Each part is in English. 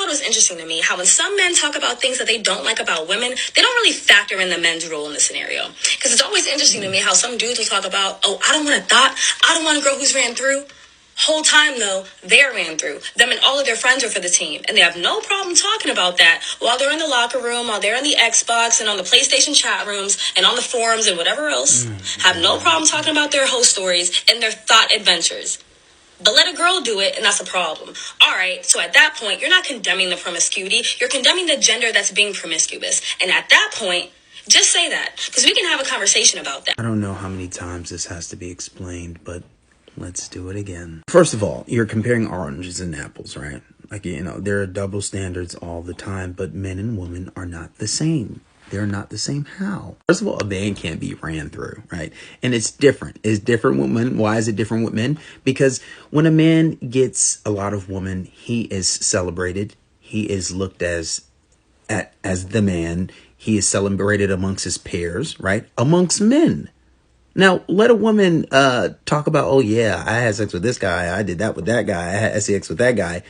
thought it was interesting to me how when some men talk about things that they don't like about women, they don't really factor in the men's role in the scenario. Because it's always interesting to me how some dudes will talk about, oh, I don't want a thought. I don't want a girl who's ran through. Whole time, though, they're ran through. Them and all of their friends are for the team. And they have no problem talking about that while they're in the locker room, while they're in the Xbox and on the PlayStation chat rooms and on the forums and whatever else. Have no problem talking about their whole stories and their thought adventures. But let a girl do it, and that's a problem. All right, so at that point, you're not condemning the promiscuity. You're condemning the gender that's being promiscuous. And at that point, just say that, because we can have a conversation about that. I don't know how many times this has to be explained, but let's do it again. First of all, you're comparing oranges and apples, right? Like, you know, there are double standards all the time, but men and women are not the same. They're not the same. How? First of all, a man can't be ran through, right? And it's different. It's different with men. Why is it different with men? Because when a man gets a lot of women, he is celebrated. He is looked as the man. He is celebrated amongst his peers, right? Amongst men. Now, let a woman talk about, oh, yeah, I had sex with this guy. I did that with that guy. I had sex with that guy.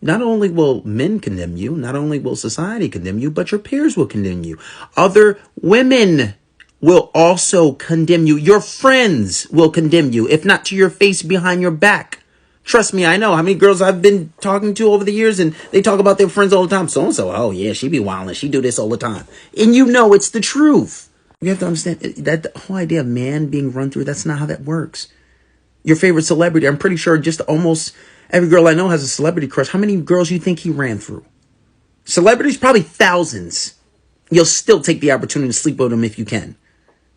Not only will men condemn you, not only will society condemn you, but your peers will condemn you. Other women will also condemn you. Your friends will condemn you, if not to your face, behind your back. Trust me, I know how many girls I've been talking to over the years, and they talk about their friends all the time. So-and-so, oh, yeah, she be wilding. She do this all the time. And you know it's the truth. You have to understand that the whole idea of man being run through, that's not how that works. Your favorite celebrity, I'm pretty sure just almost every girl I know has a celebrity crush. How many girls you think he ran through? Celebrities, probably thousands. You'll still take the opportunity to sleep with them if you can.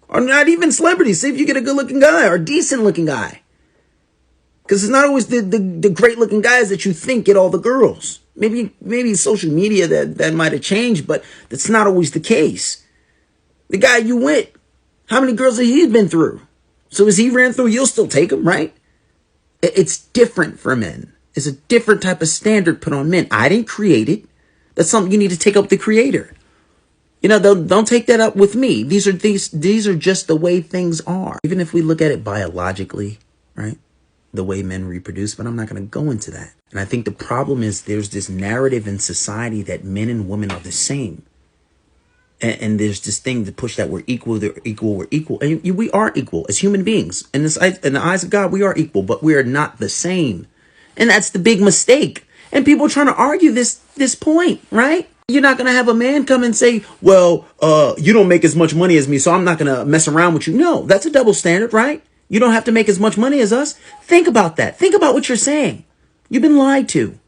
Or not even celebrities. See if you get a good-looking guy or a decent-looking guy. Because it's not always the great-looking guys that you think get all the girls. Maybe social media that might have changed, but that's not always the case. The guy you with, how many girls has he been through? So as he ran through, you'll still take him, right? It's different for men. It's a different type of standard put on men. I didn't create it. That's something you need to take up with the creator. You know, don't take that up with me. These are just the way things are. Even if we look at it biologically, right? The way men reproduce, but I'm not going to go into that. And I think the problem is there's this narrative in society that men and women are the same. And there's this thing to push that we're equal, we're equal. And we are equal as human beings. In the eyes of God, we are equal, but we are not the same. And that's the big mistake. And people are trying to argue this point, right? You're not going to have a man come and say, well, you don't make as much money as me, so I'm not going to mess around with you. No, that's a double standard, right? You don't have to make as much money as us. Think about that. Think about what you're saying. You've been lied to.